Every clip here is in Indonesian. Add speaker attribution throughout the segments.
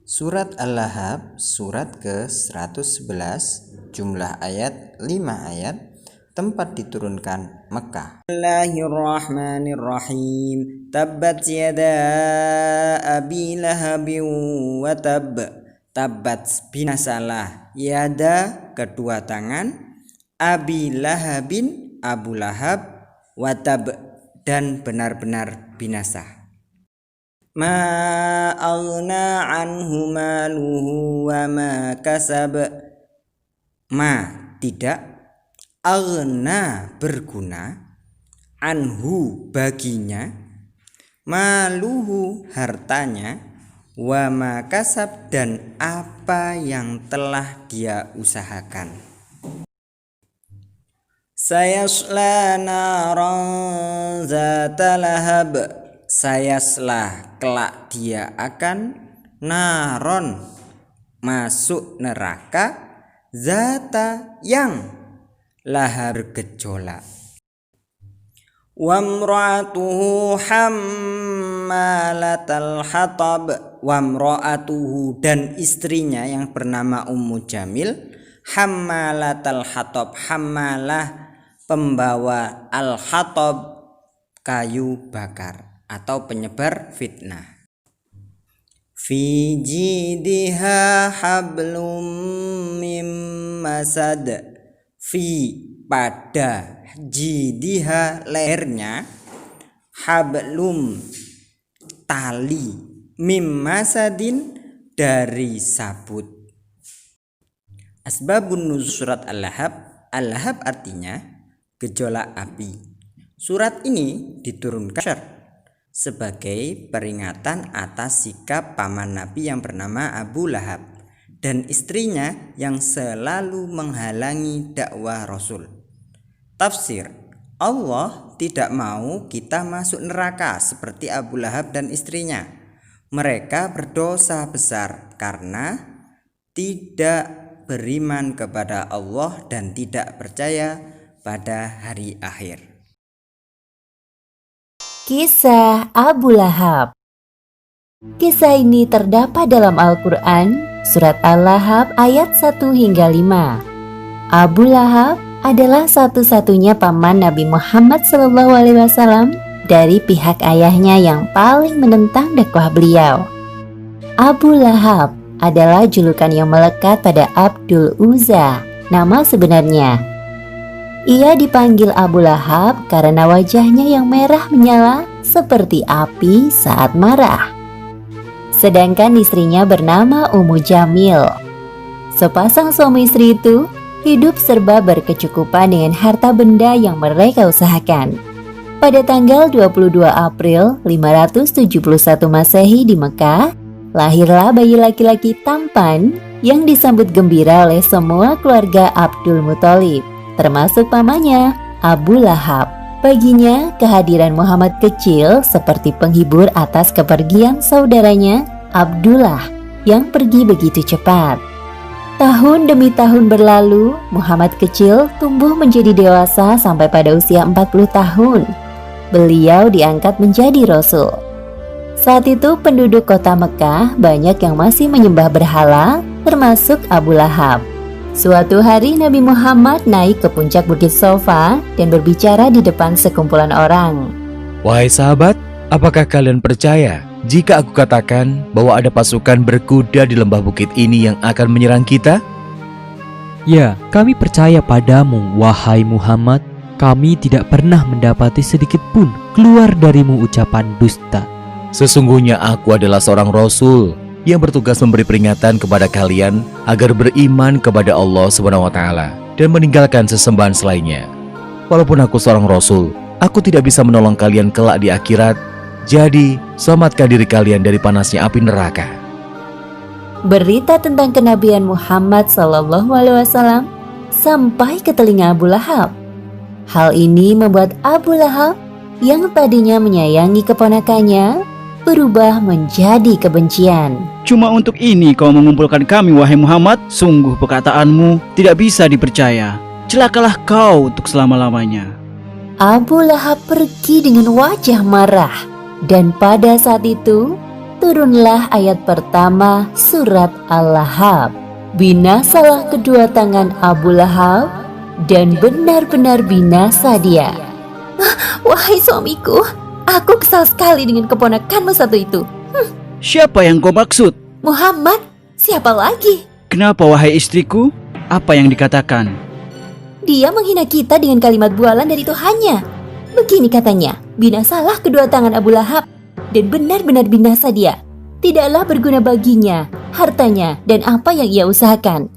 Speaker 1: Surat Al-Lahab, surat ke-111, jumlah ayat 5 ayat, tempat diturunkan Mekah. Bismillahirrahmanirrahim. Tabbat yada abi lahabin wa tab. Tabbat, binasalah, yada, kedua tangan, abi lahabin, Abu Lahab, wa tab, dan benar-benar binasa. Ma aghna anhu maluhu wa ma kasab. Ma, tidak, aghna, berguna, anhu, baginya, maluhu, hartanya, wa ma kasab, dan apa yang telah dia usahakan. Sayasla naran zata lahab. Sayaslah, kelak dia akan, naron, masuk neraka, zata, yang, lahar, gejolak. Wamra'atuhu hammalatal hatab. Wamra'atuhu, dan istrinya yang bernama Ummu Jamil, hammalatal hatab. Hammalah, pembawa, al-hatab, kayu bakar atau penyebar fitnah. Fi jidiha hablum mim masad. Fi, pada, jidiha, lehernya, hablum, tali, mim masadin, dari sabut. Asbabun nuzul surat Al-Lahab. Al-Lahab artinya gejolak api. Surat ini diturunkan sebagai peringatan atas sikap paman Nabi yang bernama Abu Lahab dan istrinya yang selalu menghalangi dakwah Rasul. Tafsir: Allah tidak mau kita masuk neraka seperti Abu Lahab dan istrinya. Mereka berdosa besar karena tidak beriman kepada Allah dan tidak percaya pada hari akhir.
Speaker 2: Kisah Abu Lahab. Kisah ini terdapat dalam Al-Quran, surat Al-Lahab ayat 1 hingga 5. Abu Lahab adalah satu-satunya paman Nabi Muhammad SAW dari pihak ayahnya yang paling menentang dakwah beliau. Abu Lahab adalah julukan yang melekat pada Abdul Uzza, nama sebenarnya. Ia dipanggil Abu Lahab karena wajahnya yang merah menyala seperti api saat marah. Sedangkan istrinya bernama Ummu Jamil. Sepasang suami istri itu hidup serba berkecukupan dengan harta benda yang mereka usahakan. Pada tanggal 22 April 571 Masehi di Mekah, lahirlah bayi laki-laki tampan yang disambut gembira oleh semua keluarga Abdul Muthalib, termasuk pamannya Abu Lahab. Baginya, kehadiran Muhammad kecil seperti penghibur atas kepergian saudaranya Abdullah yang pergi begitu cepat. Tahun demi tahun berlalu, Muhammad kecil tumbuh menjadi dewasa sampai pada usia 40 tahun. Beliau diangkat menjadi Rasul. Saat itu penduduk kota Mekah banyak yang masih menyembah berhala, termasuk Abu Lahab. Suatu hari Nabi Muhammad naik ke puncak Bukit Sofa dan berbicara di depan sekumpulan orang.
Speaker 3: Wahai sahabat, apakah kalian percaya jika aku katakan bahwa ada pasukan berkuda di lembah bukit ini yang akan menyerang kita?
Speaker 4: Ya, kami percaya padamu, wahai Muhammad. Kami tidak pernah mendapati sedikit pun keluar darimu ucapan dusta.
Speaker 3: Sesungguhnya aku adalah seorang Rasul yang bertugas memberi peringatan kepada kalian agar beriman kepada Allah SWT dan meninggalkan sesembahan selainnya. Walaupun aku seorang Rasul, aku tidak bisa menolong kalian kelak di akhirat. Jadi, selamatkan diri kalian dari panasnya api neraka.
Speaker 2: Berita tentang kenabian Muhammad SAW sampai ke telinga Abu Lahab. Hal ini membuat Abu Lahab yang tadinya menyayangi keponakannya berubah menjadi kebencian.
Speaker 5: Cuma untuk ini kau mengumpulkan kami, wahai Muhammad? Sungguh perkataanmu tidak bisa dipercaya. Celakalah kau untuk selama-lamanya.
Speaker 2: Abu Lahab pergi dengan wajah marah. Dan pada saat itu, turunlah ayat pertama surat Al-Lahab. Binasalah kedua tangan Abu Lahab dan benar-benar binasa dia. Wahai suamiku, aku kesal sekali dengan keponakanmu satu itu.
Speaker 5: Siapa yang kau maksud?
Speaker 2: Muhammad, siapa lagi?
Speaker 5: Kenapa wahai istriku? Apa yang dikatakan?
Speaker 2: Dia menghina kita dengan kalimat bualan dari Tuhannya. Begini katanya, binasalah kedua tangan Abu Lahab dan benar-benar binasa dia. Tidaklah berguna baginya, hartanya, dan apa yang ia usahakan.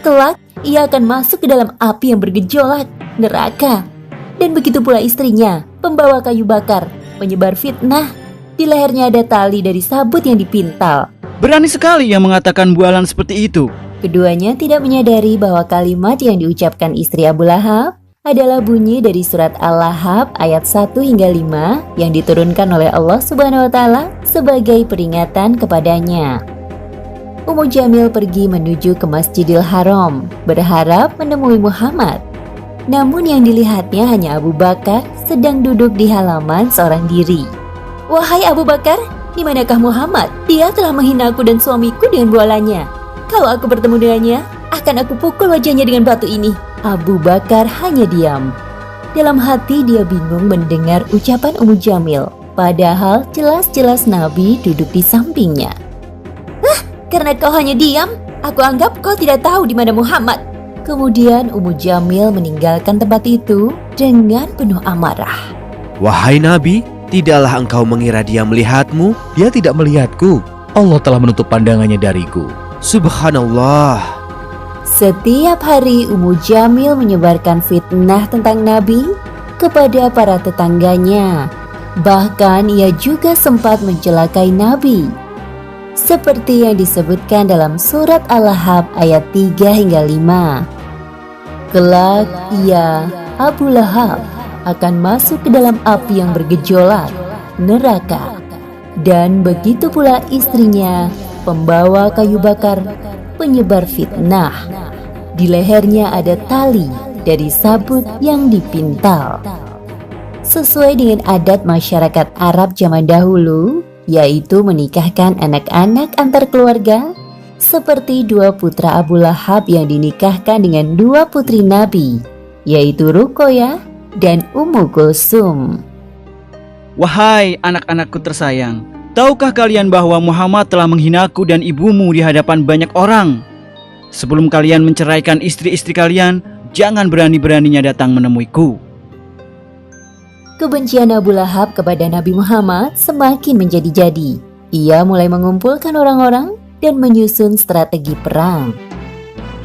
Speaker 2: Kelak, ia akan masuk ke dalam api yang bergejolak, neraka. Dan begitu pula istrinya, pembawa kayu bakar, penyebar fitnah. Di lehernya ada tali dari sabut yang dipintal.
Speaker 5: Berani sekali yang mengatakan bualan seperti itu.
Speaker 2: Keduanya tidak menyadari bahwa kalimat yang diucapkan istri Abu Lahab adalah bunyi dari surat Al-Lahab ayat 1 hingga 5 yang diturunkan oleh Allah Subhanahu wa taala sebagai peringatan kepadanya. Ummu Jamil pergi menuju ke Masjidil Haram, berharap menemui Muhammad. Namun yang dilihatnya hanya Abu Bakar sedang duduk di halaman seorang diri. Wahai Abu Bakar, di manakah Muhammad? Dia telah menghina aku dan suamiku dengan bualannya. Kalau aku bertemu dengannya, akan aku pukul wajahnya dengan batu ini. Abu Bakar hanya diam. Dalam hati dia bingung mendengar ucapan Ummu Jamil, padahal jelas-jelas Nabi duduk di sampingnya. Karena kau hanya diam, aku anggap kau tidak tahu di mana Muhammad. Kemudian Ummu Jamil meninggalkan tempat itu dengan penuh amarah.
Speaker 3: Wahai Nabi, tidaklah engkau mengira dia melihatmu? Dia tidak melihatku. Allah telah menutup pandangannya dariku. Subhanallah.
Speaker 2: Setiap hari Ummu Jamil menyebarkan fitnah tentang Nabi kepada para tetangganya. Bahkan ia juga sempat mencelakai Nabi. Seperti yang disebutkan dalam surat Al-Lahab ayat 3 hingga 5. Kelak ia, Abu Lahab, akan masuk ke dalam api yang bergejolak, neraka. Dan begitu pula istrinya, pembawa kayu bakar, penyebar fitnah. Di lehernya ada tali dari sabut yang dipintal. Sesuai dengan adat masyarakat Arab zaman dahulu, yaitu menikahkan anak-anak antar keluarga, seperti dua putra Abu Lahab yang dinikahkan dengan dua putri Nabi, yaitu Ruqayyah dan Ummu Kulsum.
Speaker 5: Wahai anak-anakku tersayang, tahukah kalian bahwa Muhammad telah menghinaku dan ibumu di hadapan banyak orang? Sebelum kalian menceraikan istri-istri kalian, jangan berani-beraninya datang menemuiku.
Speaker 2: Kebencian Abu Lahab kepada Nabi Muhammad semakin menjadi-jadi. Ia mulai mengumpulkan orang-orang dan menyusun strategi perang.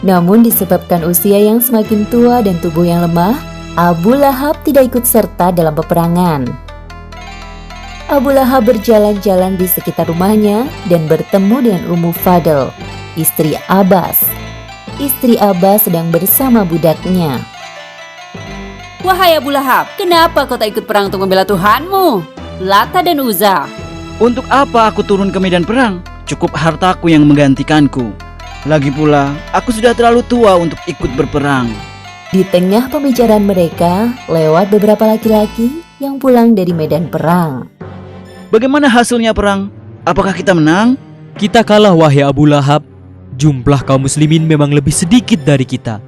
Speaker 2: Namun disebabkan usia yang semakin tua dan tubuh yang lemah, Abu Lahab tidak ikut serta dalam peperangan. Abu Lahab berjalan-jalan di sekitar rumahnya dan bertemu dengan Ummu Fadl, istri Abbas. Istri Abbas sedang bersama budaknya.
Speaker 6: Wahai Abu Lahab, kenapa kau tak ikut perang untuk membela Tuhanmu, Lata dan Uzza?
Speaker 5: Untuk apa aku turun ke medan perang? Cukup hartaku yang menggantikanku. Lagi pula, aku sudah terlalu tua untuk ikut berperang.
Speaker 2: Di tengah pembicaraan mereka, lewat beberapa laki-laki yang pulang dari medan perang.
Speaker 5: Bagaimana hasilnya perang? Apakah kita menang?
Speaker 4: Kita kalah wahai Abu Lahab. Jumlah kaum muslimin memang lebih sedikit dari kita.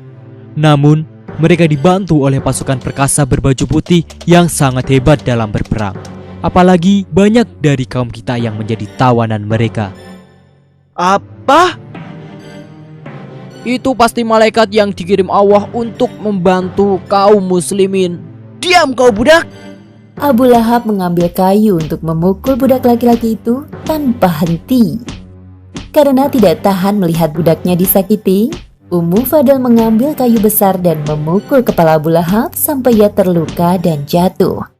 Speaker 4: Namun, mereka dibantu oleh pasukan perkasa berbaju putih yang sangat hebat dalam berperang. Apalagi banyak dari kaum kita yang menjadi tawanan mereka.
Speaker 5: Apa?
Speaker 7: Itu pasti malaikat yang dikirim Allah untuk membantu kaum muslimin.
Speaker 5: Diam kau budak!
Speaker 2: Abu Lahab mengambil kayu untuk memukul budak laki-laki itu tanpa henti. Karena tidak tahan melihat budaknya disakiti, Ummu Fadl mengambil kayu besar dan memukul kepala Abu Lahab sampai ia terluka dan jatuh.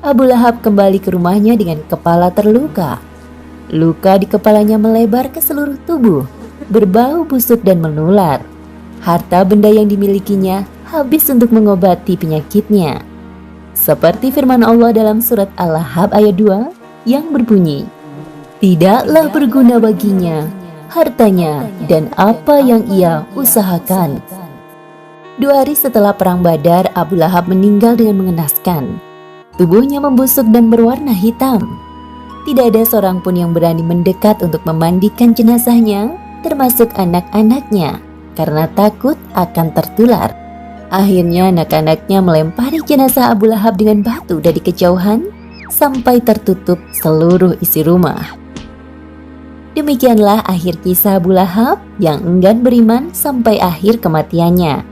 Speaker 2: Abu Lahab kembali ke rumahnya dengan kepala terluka. Luka di kepalanya melebar ke seluruh tubuh, berbau busuk dan menular. Harta benda yang dimilikinya habis untuk mengobati penyakitnya. Seperti firman Allah dalam surat Al-Lahab ayat 2 yang berbunyi, "Tidaklah berguna baginya hartanya dan apa yang ia usahakan." 2 hari setelah perang Badar, Abu Lahab meninggal dengan mengenaskan. Tubuhnya membusuk dan berwarna hitam. Tidak ada seorang pun yang berani mendekat untuk memandikan jenazahnya, termasuk anak-anaknya, karena takut akan tertular. Akhirnya anak-anaknya melempari jenazah Abu Lahab dengan batu dari kejauhan sampai tertutup seluruh isi rumah. Demikianlah akhir kisah Abu Lahab yang enggan beriman sampai akhir kematiannya.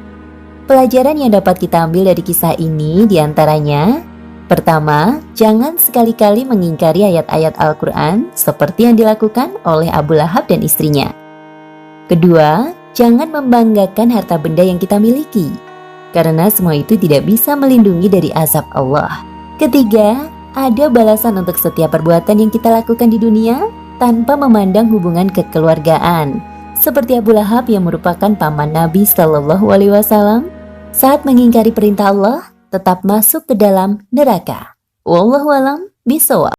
Speaker 2: Pelajaran yang dapat kita ambil dari kisah ini diantaranya: pertama, jangan sekali-kali mengingkari ayat-ayat Al-Quran seperti yang dilakukan oleh Abu Lahab dan istrinya. Kedua, jangan membanggakan harta benda yang kita miliki, karena semua itu tidak bisa melindungi dari azab Allah. Ketiga, ada balasan untuk setiap perbuatan yang kita lakukan di dunia tanpa memandang hubungan kekeluargaan, seperti Abu Lahab yang merupakan paman Nabi Shallallahu Alaihi Wasallam saat mengingkari perintah Allah tetap masuk ke dalam neraka. Wallahu a'lam bishawab.